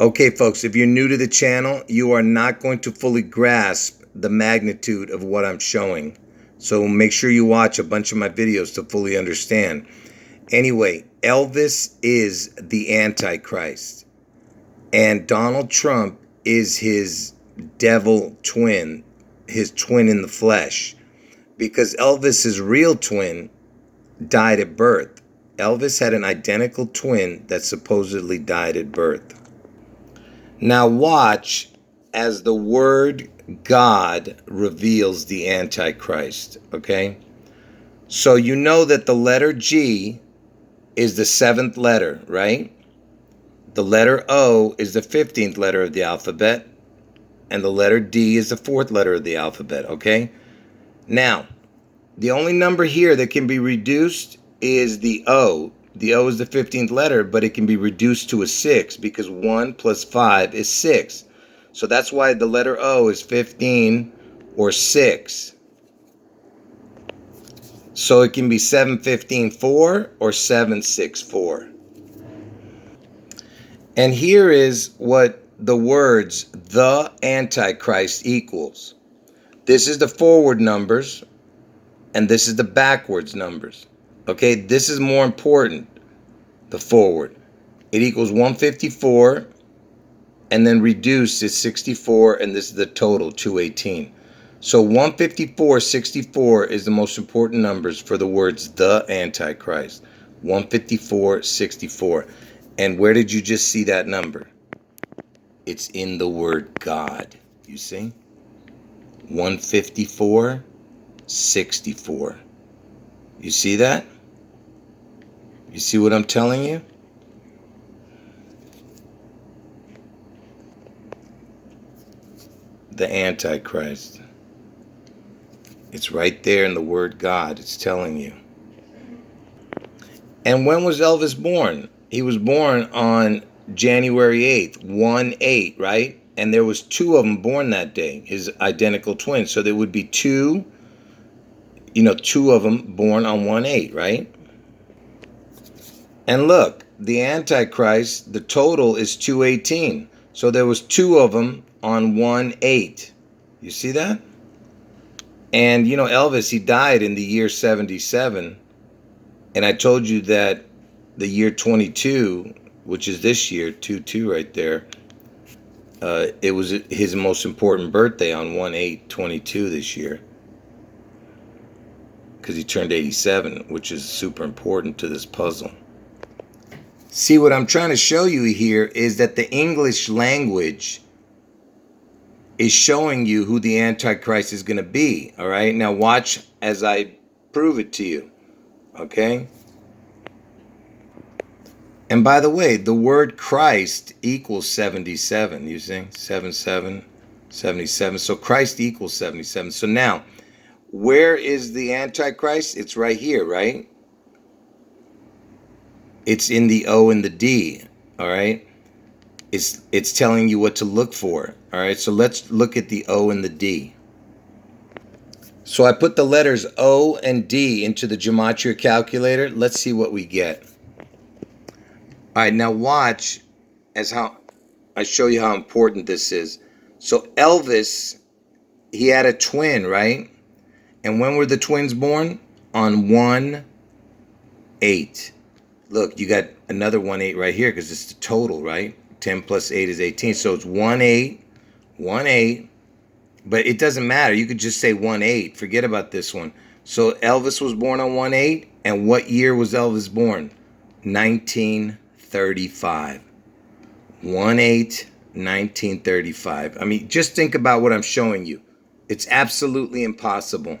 Okay, folks, if you're new to the channel, you are not going to fully grasp the magnitude of what I'm showing. So make sure you watch a bunch of my videos to fully understand. Anyway, Elvis is the Antichrist, and Donald Trump is his devil twin, his twin in the flesh, because Elvis's real twin died at birth. Elvis had an identical twin that supposedly died at birth. Now watch as the word God reveals the Antichrist, okay? So you know that the letter G is the 7th letter, right? The letter O is the 15th letter of the alphabet, and the letter D is the 4th letter of the alphabet, okay? Now, the only number here that can be reduced is the O. The O is the 15th letter, but it can be reduced to a 6 because 1 plus 5 is 6. So that's why the letter O is 15 or 6. So it can be 715-4 or 764. And here is what the words the Antichrist equals. This is the forward numbers, and this is the backwards numbers. Okay, this is more important, the forward. It equals 154, and then reduced is 64, and this is the total, 218. So 154, 64 is the most important numbers for the words the Antichrist. 154, 64. And where did you just see that number? It's in the word God, you see? 154, 64. You see that? You see what I'm telling you? The Antichrist. It's right there in the word God. It's telling you. And when was Elvis born? He was born on January 8th, 1/8, right? And there was 2 of them born that day, his identical twins. So there would be 2 of them born on 1/8, right? And look, the Antichrist, the total is 218. So there was 2 of them on 1/8. You see that? And Elvis, he died in the year 77. And I told you that the year 22, which is this year, 22 right there, it was his most important birthday on 1/8/22 this year. Because he turned 87, which is super important to this puzzle. See, what I'm trying to show you here is that the English language is showing you who the Antichrist is going to be. All right, now watch as I prove it to you. Okay. And by the way, the word Christ equals 77. You see, 77, 77. So Christ equals 77. So now, where is the Antichrist? It's right here, right? It's in the O and the D. All right. It's telling you what to look for. All right. So let's look at the O and the D. So I put the letters O and D into the gematria calculator. Let's see what we get. All right, now watch as how I show you how important this is. So Elvis, he had a twin, right? And when were the twins born? On 1/8. Look, you got another 1/8 right here because it's the total, right? 10 plus 8 is 18. So it's 1/8, 1/8. But it doesn't matter. You could just say 1/8. Forget about this one. So Elvis was born on 1/8. And what year was Elvis born? 1935. 1/8, 1935. I mean, just think about what I'm showing you. It's absolutely impossible.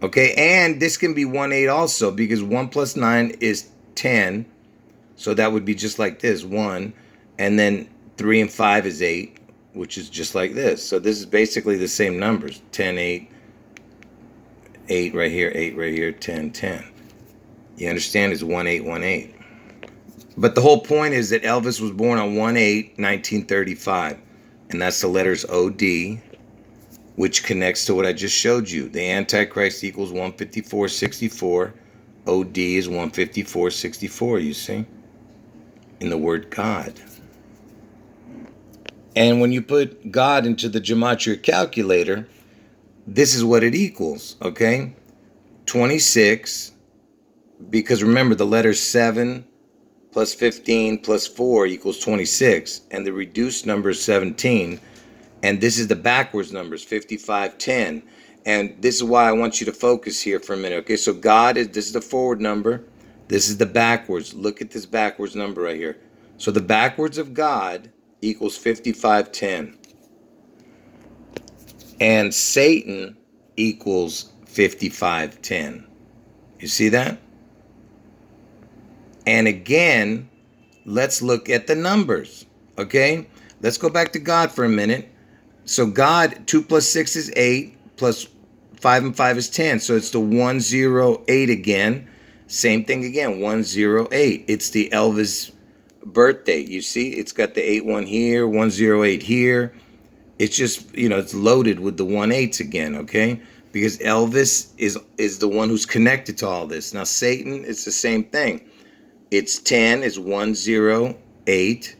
Okay, and this can be 1/8 also because 1 plus 9 is 10. So that would be just like this, 1. And then 3 and 5 is 8, which is just like this. So this is basically the same numbers. 10, 8, 8 right here, 8 right here, 10, 10. You understand? It's 1/8, 1/8. But the whole point is that Elvis was born on 1/8, 1935. And that's the letters OD, which connects to what I just showed you. The Antichrist equals 154, 64. OD is 154, 64, you see? In the word God. And when you put God into the gematria calculator, this is what it equals, okay? 26, because remember the letter 7 plus 15 plus 4 equals 26, and the reduced number is 17, and this is the backwards numbers, 55, 10. And this is why I want you to focus here for a minute, okay? So God is, this is the forward number, this is the backwards. Look at this backwards number right here. So the backwards of God equals 55, 10. And Satan equals 55, 10. You see that? And again, let's look at the numbers, okay? Let's go back to God for a minute. So God, 2 plus 6 is 8, plus 5 and 5 is 10. So it's the 108 again. Same thing again, 108. It's the ELVIS birthday. You see, it's got the 81 here, 108 here. It's just, you know, it's loaded with the 18s again, okay? Because ELVIS is the one who's connected to all this. Now, Satan, it's the same thing. It's 10 is 108.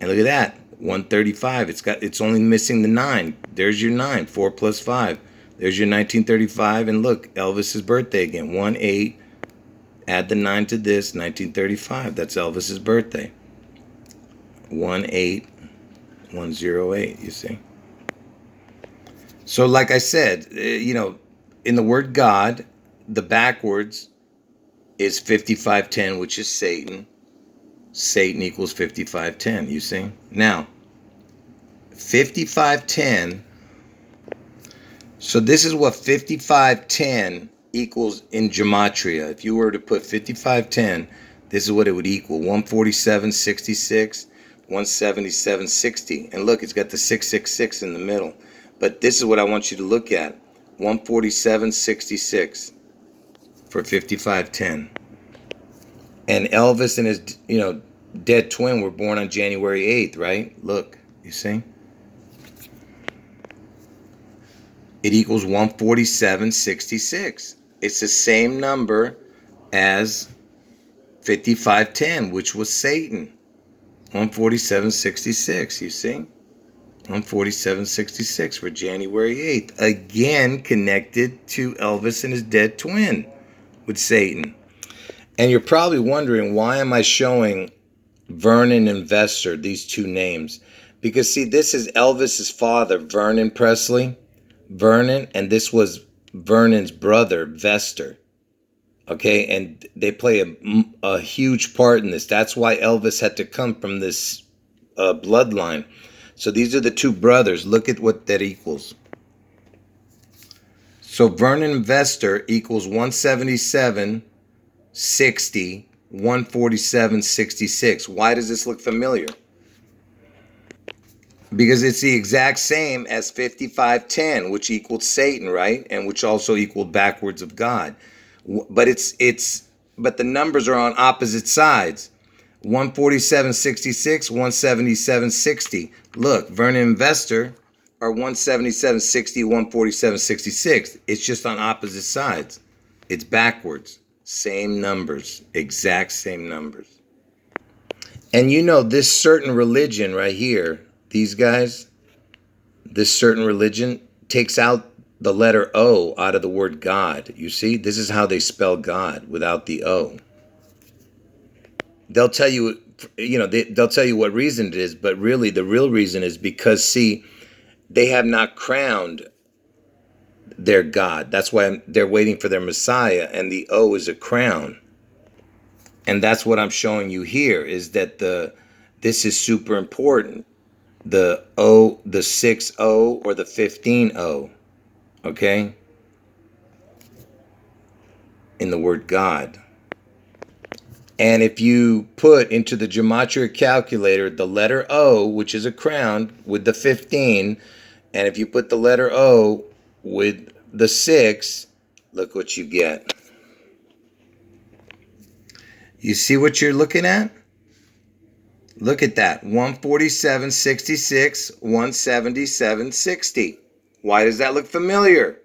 And look at that, 135. It's only missing the 9. There's your 9, 4 plus 5. There's your 1935. And look, Elvis's birthday again, 18. Add the 9 to this, 1935. That's Elvis's birthday. 18108, you see. So like I said, you know, in the word God, the backwards is 5510, which is Satan. Satan equals 5510, you see. Now, 5510, so this is what 5510 equals in gematria. If you were to put 5510, this is what it would equal. 147.66, 177.60. And look, it's got the 666 in the middle. But this is what I want you to look at. 147.66 for 5510. And Elvis and his, you know, dead twin were born on January 8th, right? Look, you see? It equals 147.66. It's the same number as 5510, which was Satan. 147.66, you see? 147.66 for January 8th. Again, connected to Elvis and his dead twin with Satan. And you're probably wondering, why am I showing Vernon and Vester, these two names? Because, see, this is Elvis's father, Vernon Presley. Vernon, and this was Vernon's brother, Vester. Okay, and they play a huge part in this. That's why Elvis had to come from this bloodline. So these are the two brothers. Look at what that equals. So Vernon and Vester equals 177.60, 147.66. Why does this look familiar? Because it's the exact same as 5510, which equaled Satan, right? And which also equaled backwards of God. But but the numbers are on opposite sides. 147.66, 177.60. Look, Vernon and Vester are 177.60, 147.66. It's just on opposite sides. It's backwards. Same numbers. Exact same numbers. And you know, this certain religion right here, these guys, this certain religion takes out the letter O out of the word God. You see, this is how they spell God, without the O. They'll tell you, you know, they'll tell you what reason it is, but really the real reason is because, see, they have not crowned their God. That's why they're waiting for their Messiah, and the O is a crown. And that's what I'm showing you here, is that this is super important. The O, the 6O or the 15O, okay, in the word God. And if you put into the gematria calculator the letter O, which is a crown, with the 15, and if you put the letter O with the 6, look what you get. You see what you're looking at? Look at that. 147.66, 177.60. Why does that look familiar?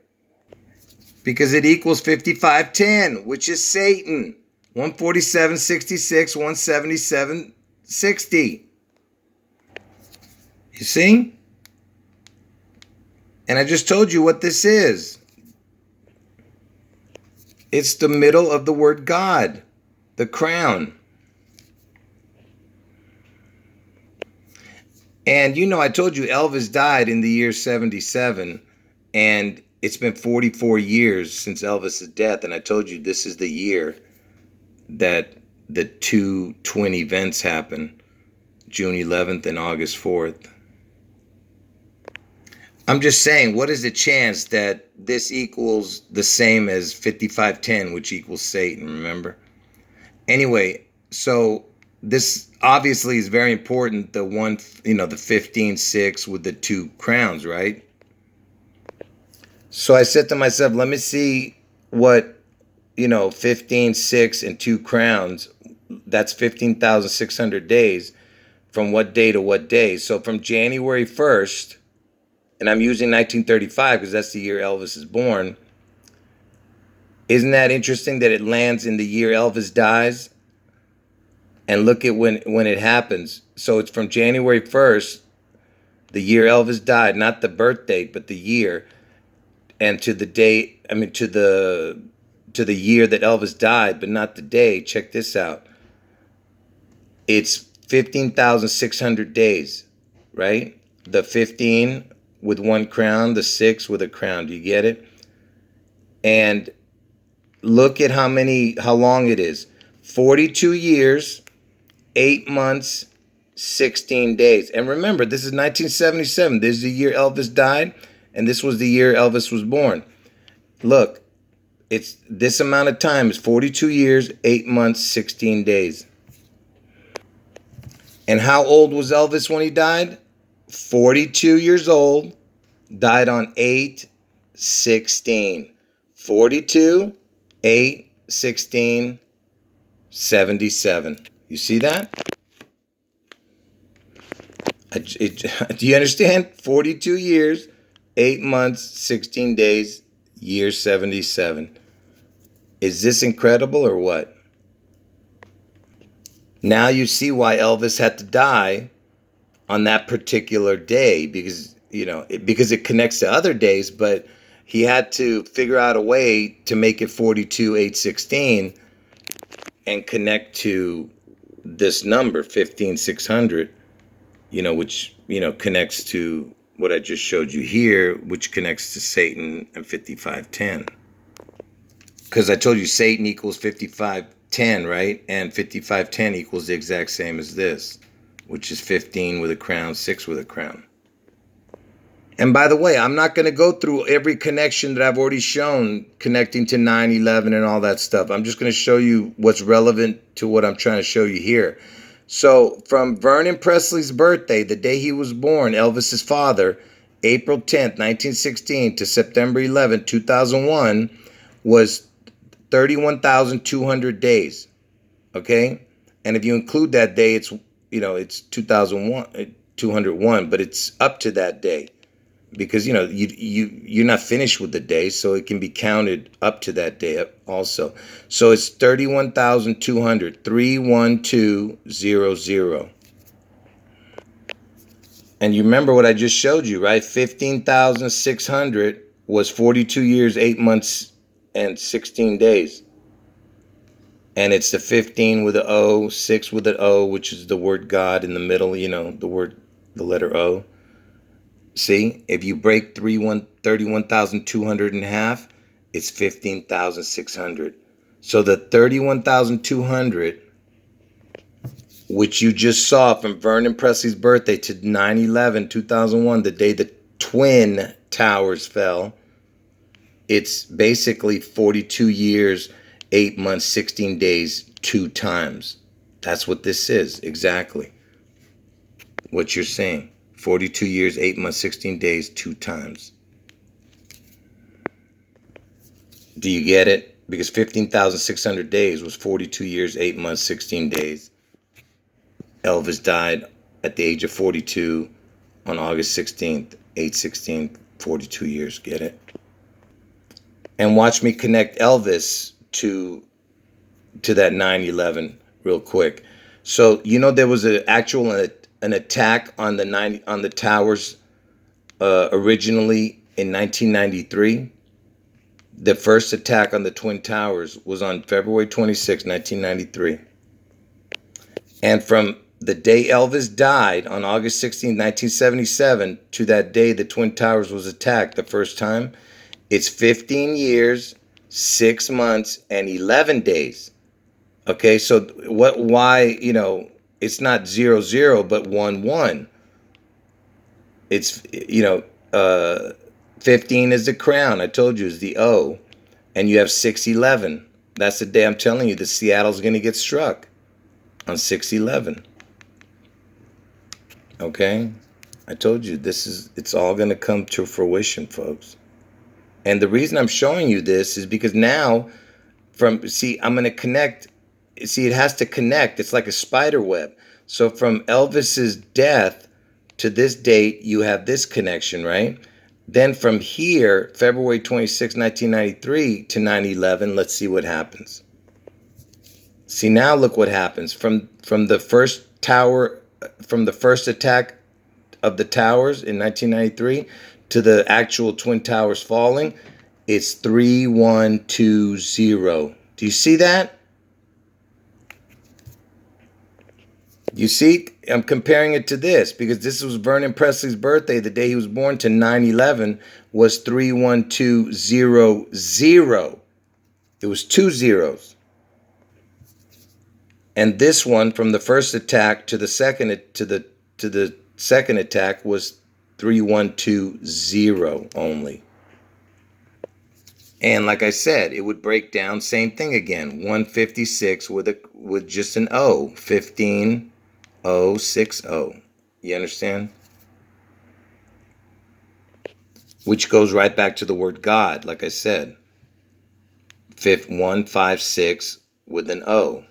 Because it equals 5510, which is Satan. 147.66, 177.60. You see? And I just told you what this is. It's the middle of the word God, the crown. And I told you Elvis died in the year 77, and it's been 44 years since Elvis's death. And I told you this is the year that the two twin events happened, June 11th and August 4th. I'm just saying, what is the chance that this equals the same as 5510, which equals Satan, remember? Anyway, so this obviously is very important, the 15-6 with the two crowns, right? So I said to myself, let me see what, 15-6 and two crowns, that's 15,600 days, from what day to what day. So from January 1st, and I'm using 1935 because that's the year Elvis is born. Isn't that interesting that it lands in the year Elvis dies? And look at when it happens. So it's from January 1st, the year Elvis died, not the birth date, but the year, and to the date, to the year that Elvis died, but not the day. Check this out. It's 15,600 days, right? The 15 with one crown, the 6 with a crown. Do you get it? And look at how long it is. 42 years, 8 months, 16 days. And remember, this is 1977. This is the year Elvis died, and this was the year Elvis was born. Look, it's this amount of time is 42 years, 8 months, 16 days. And how old was Elvis when he died? 42 years old, died on 8/16. 42, 8/16, 77. You see that? Do you understand? 42 years, 8 months, 16 days, year 77. Is this incredible or what? Now you see why Elvis had to die on that particular day, because it connects to other days, but he had to figure out a way to make it 42/8/16 and connect to this number 15,600, which connects to what I just showed you here, which connects to Satan and 5510. Because I told you Satan equals 5510, right? And 5510 equals the exact same as this, which is 15 with a crown, 6 with a crown. And by the way, I'm not going to go through every connection that I've already shown connecting to 9/11 and all that stuff. I'm just going to show you what's relevant to what I'm trying to show you here. So from Vernon Presley's birthday, the day he was born, Elvis's father, April 10th, 1916 to September 11th, 2001, was 31,200 days. Okay? And if you include that day, it's 201, but it's up to that day. Because you're not finished with the day, so it can be counted up to that day also. So it's 31,200, 31200. And you remember what I just showed you, right? 15,600 was 42 years, 8 months, and 16 days. And it's the 15 with an O, 6 with an O, which is the word God in the middle, the letter O. See, if you break 31,200 in half, it's 15,600. So the 31,200, which you just saw from Vernon Presley's birthday to 9/11/2001, the day the Twin Towers fell, it's basically 42 years, 8 months, 16 days, 2 times. That's what this is, exactly. What you're saying. 42 years, 8 months, 16 days, 2 times. Do you get it? Because 15,600 days was 42 years, 8 months, 16 days. Elvis died at the age of 42 on August 16th, 8/16, 42 years. Get it? And watch me connect Elvis to that 9/11 real quick. So, there was an actual an attack on the towers originally in 1993. The first attack on the Twin Towers was on February 26, 1993. And from the day Elvis died on August 16, 1977, to that day the Twin Towers was attacked the first time, it's 15 years, 6 months, and 11 days. Okay, so why, it's not 00, but 11. It's, 15 is the crown. I told you is the O. And you have 6/11. That's the day I'm telling you that Seattle's going to get struck on 6/11. Okay? I told you it's all going to come to fruition, folks. And the reason I'm showing you this is because now I'm going to connect. See, it has to connect. It's like a spider web. So from Elvis's death to this date, you have this connection, right? Then from here, February 26, 1993 to 9/11, let's see what happens. See, now look what happens. From the first attack of the towers in 1993 to the actual Twin Towers falling, it's 3120. Do you see that? You see, I'm comparing it to this because this was Vernon Presley's birthday. The day he was born to 9/11 was 31200. It was 2 zeros. And this one from the first attack to the second attack was 3120 only. And like I said, it would break down, same thing again, 156 with just an O, 15060. You understand? Which goes right back to the word God, like I said. 156 with an O.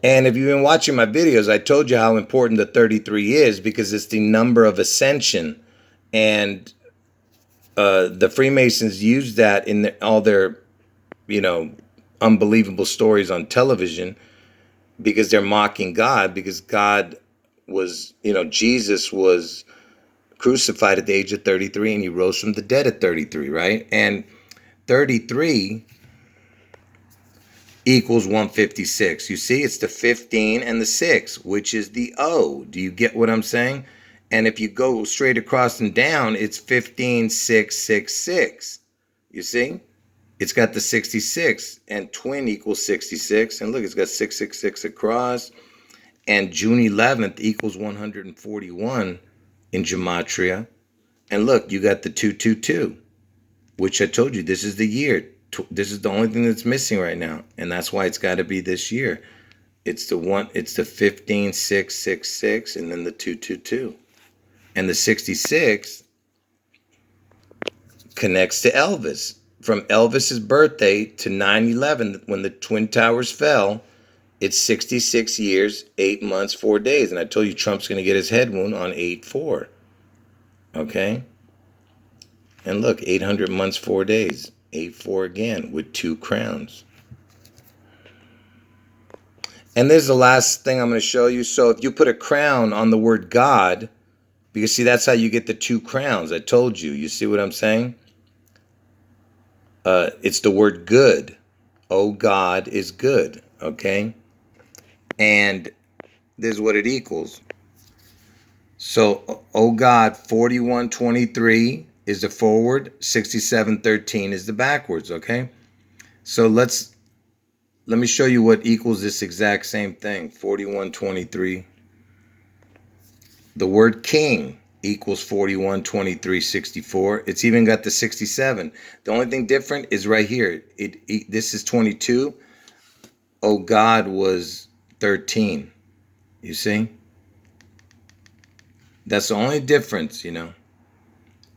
And if you've been watching my videos, I told you how important the 33 is because it's the number of ascension. And the Freemasons use that in all their, unbelievable stories on television because they're mocking God, because God was, Jesus was crucified at the age of 33 and he rose from the dead at 33, right? And 33 equals 156. You see, it's the 15 and the 6, which is the O. Do you get what I'm saying? And if you go straight across and down, it's 15666. You see? It's got the 66, and twin equals 66. And look, it's got 666 across. And June 11th equals 141 in gematria. And look, you got the 222, which I told you this is the year. This is the only thing that's missing right now, and that's why it's got to be this year. It's the 15666 and then the 222. And the 66 connects to Elvis. From Elvis's birthday to 9/11, when the Twin Towers fell, it's 66 years, 8 months, 4 days. And I told you Trump's going to get his head wound on 8/4. Okay? And look, 800 months, 4 days. 8/4 again with 2 crowns. And there's the last thing I'm going to show you. So if you put a crown on the word God, because see, that's how you get the 2 crowns. I told you. You see what I'm saying? It's the word good. Oh, God is good. Okay? And this is what it equals. So, oh God, 4123 is the forward, 6713 is the backwards, okay? So let me show you what equals this exact same thing, 4123. The word king equals 412364. It's even got the 67. The only thing different is right here. This is 22. Oh God was 13. You see? That's the only difference,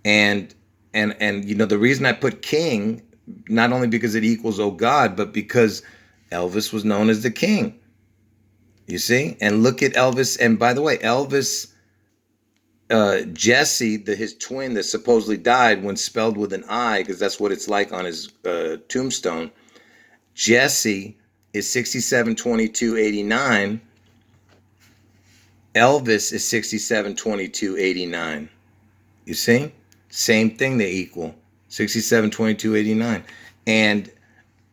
And the reason I put king, not only because it equals oh God, but because Elvis was known as the king. You see? And look at Elvis. And by the way, Elvis, Jesse, his twin that supposedly died when spelled with an I, because that's what it's like on his tombstone. Jesse is 672289. Elvis is 672289. You see? Same thing, they equal 672289. And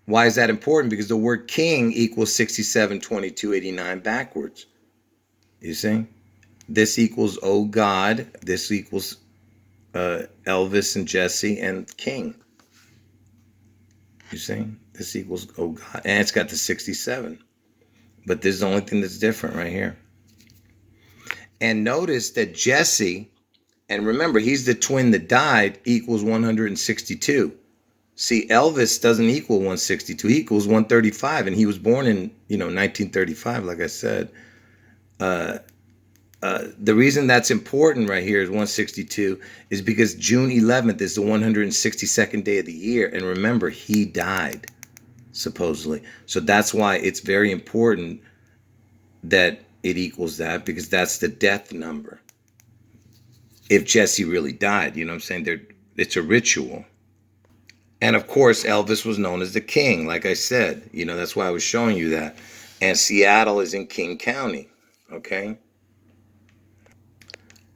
why is that important? Because the word king equals 672289 backwards. You see? This equals oh God. This equals Elvis and Jesse and king. You see? This equals oh God. And it's got the 67. But this is the only thing that's different right here. And notice that Jesse, and remember, he's the twin that died, equals 162. See, Elvis doesn't equal 162. He equals 135, and he was born in 1935, like I said. The reason that's important right here is 162 is because June 11th is the 162nd day of the year, and remember, he died, supposedly. So that's why it's very important that it equals that, because that's the death number. If Jesse really died, you know what I'm saying? It's a ritual. And of course, Elvis was known as the king, like I said. That's why I was showing you that. And Seattle is in King County, okay?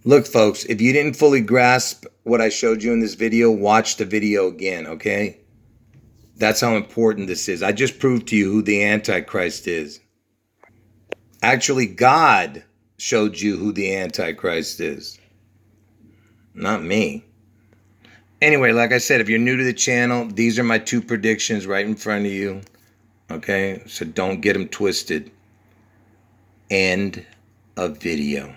Look, folks, if you didn't fully grasp what I showed you in this video, watch the video again, okay? That's how important this is. I just proved to you who the Antichrist is. Actually, God showed you who the Antichrist is, not me. Anyway, like I said, if you're new to the channel, these are my 2 predictions right in front of you. Okay, so don't get them twisted. End of video.